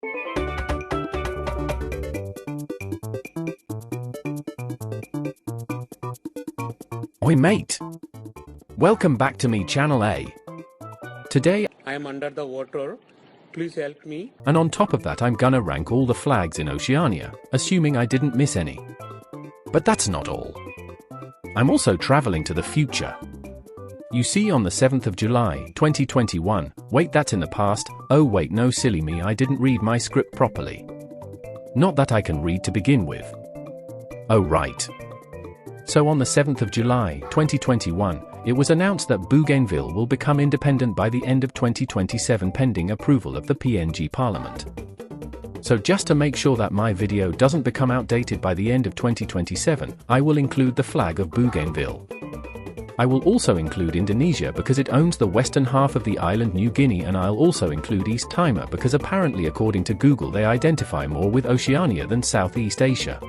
Oi mate! Welcome back to me channel A. Today I am under the water. Please help me. And on top of that I'm gonna rank all the flags in Oceania, assuming I didn't miss any. But that's not all. I'm also traveling to the future. You see, on the 7th of July, 2021, wait, that's in the past. Oh wait, no, silly me, I didn't read my script properly. Not that I can read to begin with. Oh right. So on the 7th of July, 2021, it was announced that Bougainville will become independent by the end of 2027 pending approval of the PNG Parliament. So just to make sure that my video doesn't become outdated by the end of 2027, I will include the flag of Bougainville. I will also include Indonesia because it owns the western half of the island New Guinea, and I'll also include East Timor because apparently according to Google they identify more with Oceania than Southeast Asia.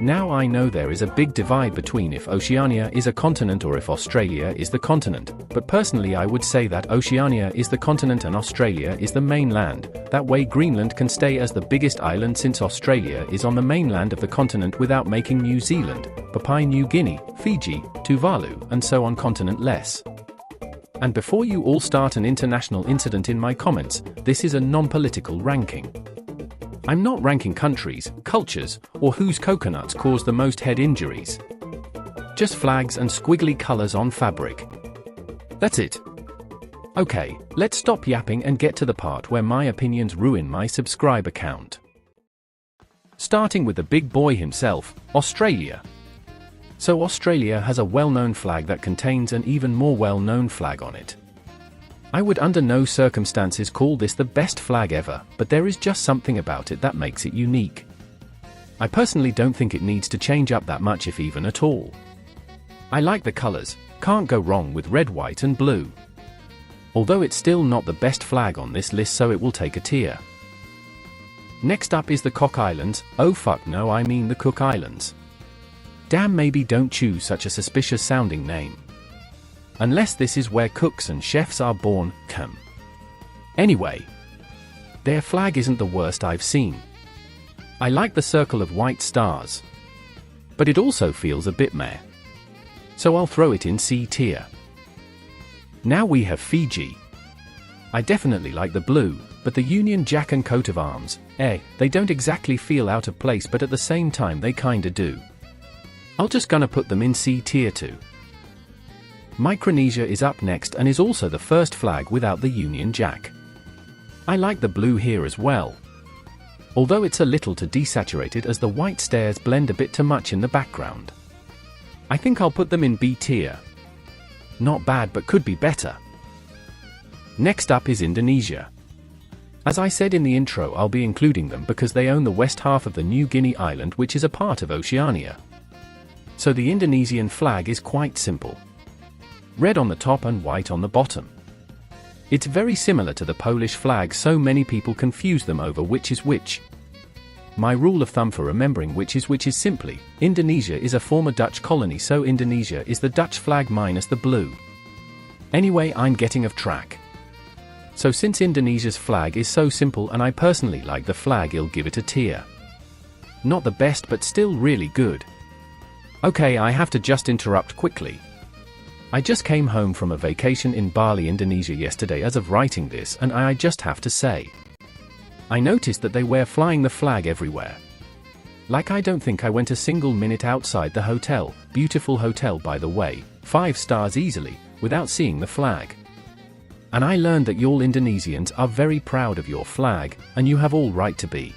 Now I know there is a big divide between if Oceania is a continent or if Australia is the continent, but personally I would say that Oceania is the continent and Australia is the mainland. That way Greenland can stay as the biggest island since Australia is on the mainland of the continent without making New Zealand, Papua New Guinea, Fiji, Tuvalu, and so on continent-less. And before you all start an international incident in my comments, this is a non-political ranking. I'm not ranking countries, cultures, or whose coconuts cause the most head injuries. Just flags and squiggly colors on fabric. That's it. Okay, let's stop yapping and get to the part where my opinions ruin my subscriber count. Starting with the big boy himself, Australia. So Australia has a well-known flag that contains an even more well-known flag on it. I would under no circumstances call this the best flag ever, but there is just something about it that makes it unique. I personally don't think it needs to change up that much, if even at all. I like the colors, can't go wrong with red, white and blue. Although it's still not the best flag on this list, so it will take a tier. Next up is the Cook Islands. Oh fuck no, I mean the Cook Islands. Damn, maybe don't choose such a suspicious sounding name. Unless this is where cooks and chefs are born, come. Anyway, their flag isn't the worst I've seen. I like the circle of white stars. But it also feels a bit meh. So I'll throw it in C tier. Now we have Fiji. I definitely like the blue, but the Union Jack and coat of arms, they don't exactly feel out of place, but at the same time they kinda do. I'll just gonna put them in C tier too. Micronesia is up next and is also the first flag without the Union Jack. I like the blue here as well. Although it's a little too desaturated as the white stars blend a bit too much in the background. I think I'll put them in B tier. Not bad, but could be better. Next up is Indonesia. As I said in the intro, I'll be including them because they own the west half of the New Guinea island, which is a part of Oceania. So the Indonesian flag is quite simple. Red on the top and white on the bottom. It's very similar to the Polish flag, so many people confuse them over which is which. My rule of thumb for remembering which is simply, Indonesia is a former Dutch colony, so Indonesia is the Dutch flag minus the blue. Anyway, I'm getting off track. So since Indonesia's flag is so simple and I personally like the flag, I'll give it a tier. Not the best, but still really good. Okay, I have to just interrupt quickly. I just came home from a vacation in Bali, Indonesia yesterday as of writing this, and I just have to say, I noticed that they were flying the flag everywhere. Like, I don't think I went a single minute outside the hotel, beautiful hotel by the way, 5 stars easily, without seeing the flag. And I learned that y'all Indonesians are very proud of your flag, and you have all right to be.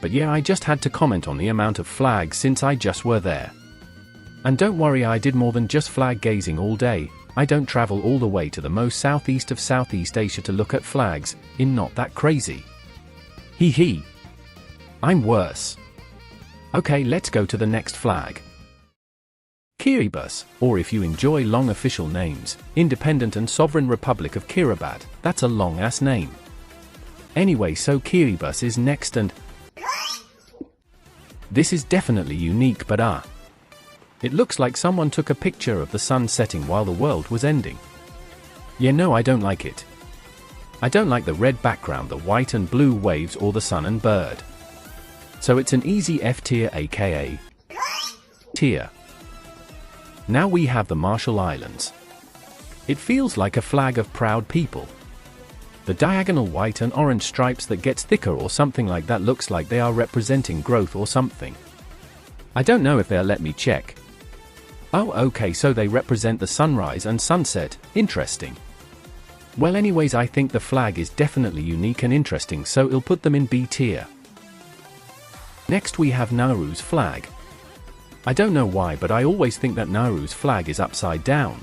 But yeah, I just had to comment on the amount of flags since I just were there. And don't worry, I did more than just flag gazing all day. I don't travel all the way to the most southeast of Southeast Asia to look at flags, not that crazy. Hee hee. I'm worse. Okay, let's go to the next flag. Kiribati, or if you enjoy long official names, Independent and Sovereign Republic of Kiribati, that's a long ass name. Anyway, so Kiribati is next, and this is definitely unique, but it looks like someone took a picture of the sun setting while the world was ending. Yeah, no, I don't like it. I don't like the red background, the white and blue waves, or the sun and bird. So it's an easy F tier, aka tier. Now we have the Marshall Islands. It feels like a flag of proud people. The diagonal white and orange stripes that gets thicker or something like that looks like they are representing growth or something. I don't know if they'll let me check. Oh okay, so they represent the sunrise and sunset, interesting. Well anyways, I think the flag is definitely unique and interesting, so I'll put them in B tier. Next we have Nauru's flag. I don't know why, but I always think that Nauru's flag is upside down.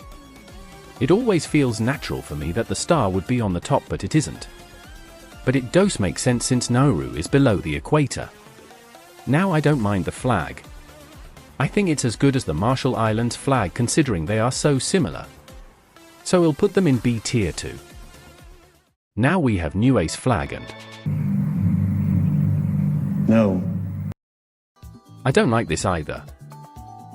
It always feels natural for me that the star would be on the top, but it isn't. But it does make sense since Nauru is below the equator. Now I don't mind the flag. I think it's as good as the Marshall Islands flag considering they are so similar. So we'll put them in B tier too. Now we have Niue's flag and... No. I don't like this either.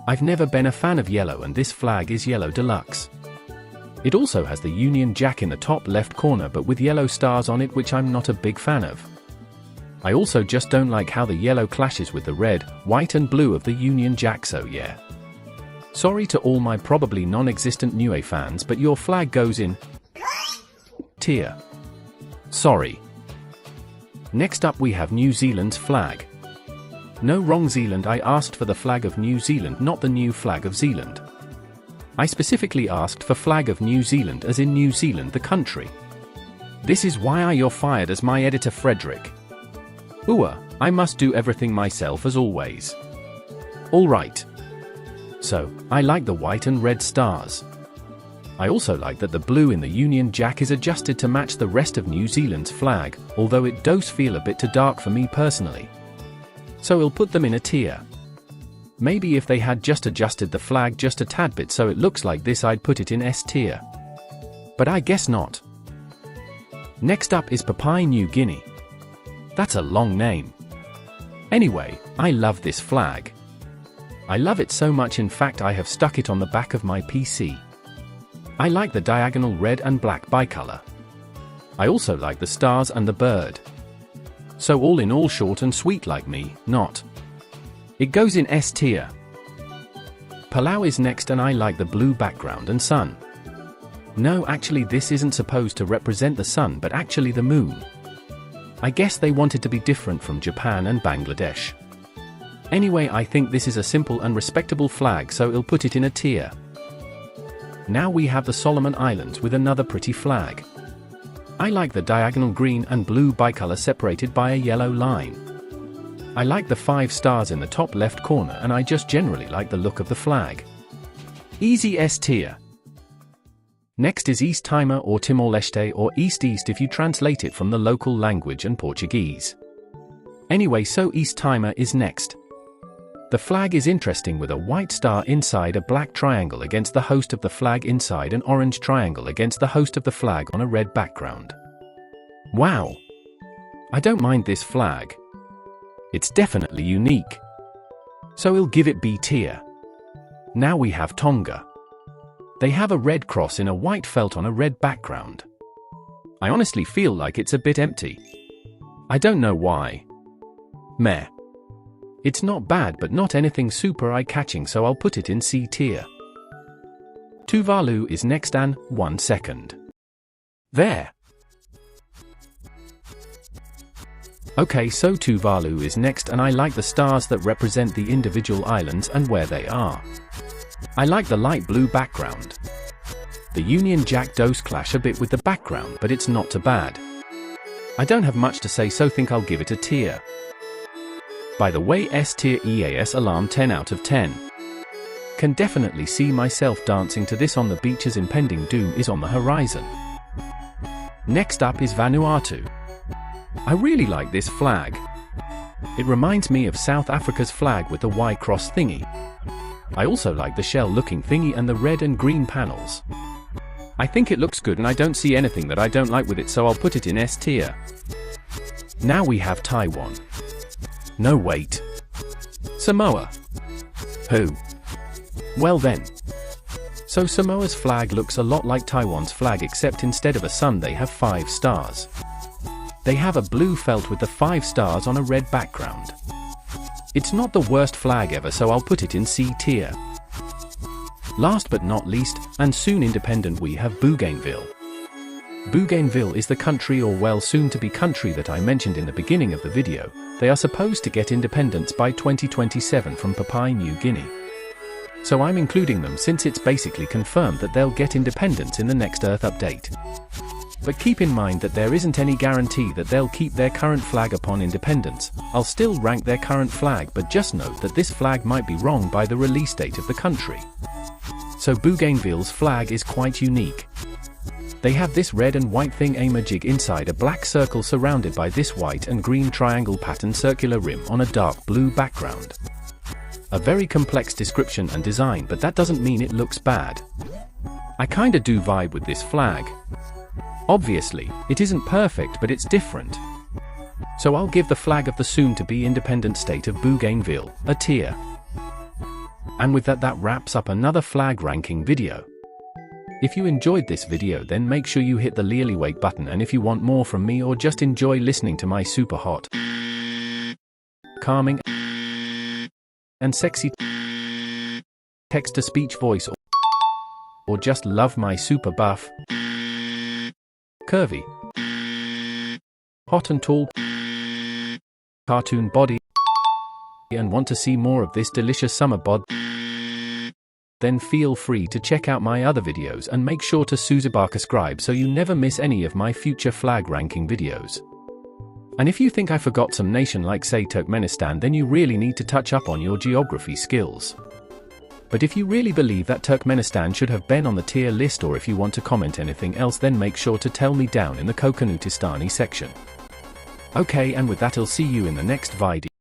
I've never been a fan of yellow, and this flag is yellow deluxe. It also has the Union Jack in the top left corner but with yellow stars on it, which I'm not a big fan of. I also just don't like how the yellow clashes with the red, white and blue of the Union Jack, so yeah. Sorry to all my probably non-existent Niue fans, but your flag goes in tier. Sorry. Next up we have New Zealand's flag. No, wrong Zealand, I asked for the flag of New Zealand, not the new flag of Zealand. I specifically asked for flag of New Zealand as in New Zealand the country. This is why you're fired as my editor Frederick. I must do everything myself as always. Alright. So, I like the white and red stars. I also like that the blue in the Union Jack is adjusted to match the rest of New Zealand's flag, although it does feel a bit too dark for me personally. So we'll put them in a tier. Maybe if they had just adjusted the flag just a tad bit so it looks like this, I'd put it in S tier. But I guess not. Next up is Papua New Guinea. That's a long name. Anyway, I love this flag. I love it so much, in fact I have stuck it on the back of my PC. I like the diagonal red and black bicolor. I also like the stars and the bird. So all in all, short and sweet like me, not. It goes in S tier. Palau is next, and I like the blue background and sun. No, actually this isn't supposed to represent the sun but actually the moon. I guess they wanted to be different from Japan and Bangladesh. Anyway, I think this is a simple and respectable flag, so I'll put it in a tier. Now we have the Solomon Islands with another pretty flag. I like the diagonal green and blue bicolor separated by a yellow line. I like the 5 stars in the top left corner, and I just generally like the look of the flag. Easy S tier. Next is East Timor or Timor-Leste, or East-East if you translate it from the local language and Portuguese. Anyway, so East Timor is next. The flag is interesting with a white star inside a black triangle against the host of the flag inside an orange triangle against the host of the flag on a red background. Wow! I don't mind this flag. It's definitely unique. So we'll give it B tier. Now we have Tonga. They have a red cross in a white felt on a red background. I honestly feel like it's a bit empty. I don't know why. Meh. It's not bad but not anything super eye-catching, so I'll put it in C tier. Tuvalu is next, and 1 second. There. Okay, so Tuvalu is next, and I like the stars that represent the individual islands and where they are. I like the light blue background. The Union Jack does clash a bit with the background, but it's not too bad. I don't have much to say, so think I'll give it a tier. By the way, S tier EAS alarm 10 out of 10. Can definitely see myself dancing to this on the beaches. Impending doom is on the horizon. Next up is Vanuatu. I really like this flag. It reminds me of South Africa's flag with the Y cross thingy. I also like the shell-looking thingy and the red and green panels. I think it looks good, and I don't see anything that I don't like with it, so I'll put it in S tier. Now we have Taiwan. No, wait. Samoa. Who? Well then. So Samoa's flag looks a lot like Taiwan's flag, except instead of a sun they have 5 stars. They have a blue felt with the 5 stars on a red background. It's not the worst flag ever, so I'll put it in C tier. Last but not least, and soon independent, we have Bougainville. Bougainville is the country, or well, soon to be country, that I mentioned in the beginning of the video. They are supposed to get independence by 2027 from Papua New Guinea. So I'm including them since it's basically confirmed that they'll get independence in the next Earth update. But keep in mind that there isn't any guarantee that they'll keep their current flag upon independence. I'll still rank their current flag, but just note that this flag might be wrong by the release date of the country. So Bougainville's flag is quite unique. They have this red and white thing jig inside a black circle surrounded by this white and green triangle pattern circular rim on a dark blue background. A very complex description and design, but that doesn't mean it looks bad. I kinda do vibe with this flag. Obviously, it isn't perfect, but it's different. So I'll give the flag of the soon-to-be independent state of Bougainville a tier. And with that, that wraps up another flag ranking video. If you enjoyed this video, then make sure you hit the like button, and if you want more from me or just enjoy listening to my super hot, calming, and sexy text-to-speech voice, or just love my super buff, curvy, hot and tall cartoon body, and want to see more of this delicious summer bod, then feel free to check out my other videos and make sure to subscribe so you never miss any of my future flag ranking videos. And if you think I forgot some nation like say Turkmenistan, then you really need to touch up on your geography skills. But if you really believe that Turkmenistan should have been on the tier list, or if you want to comment anything else, then make sure to tell me down in the Kokonutistani section. Okay, and with that, I'll see you in the next video.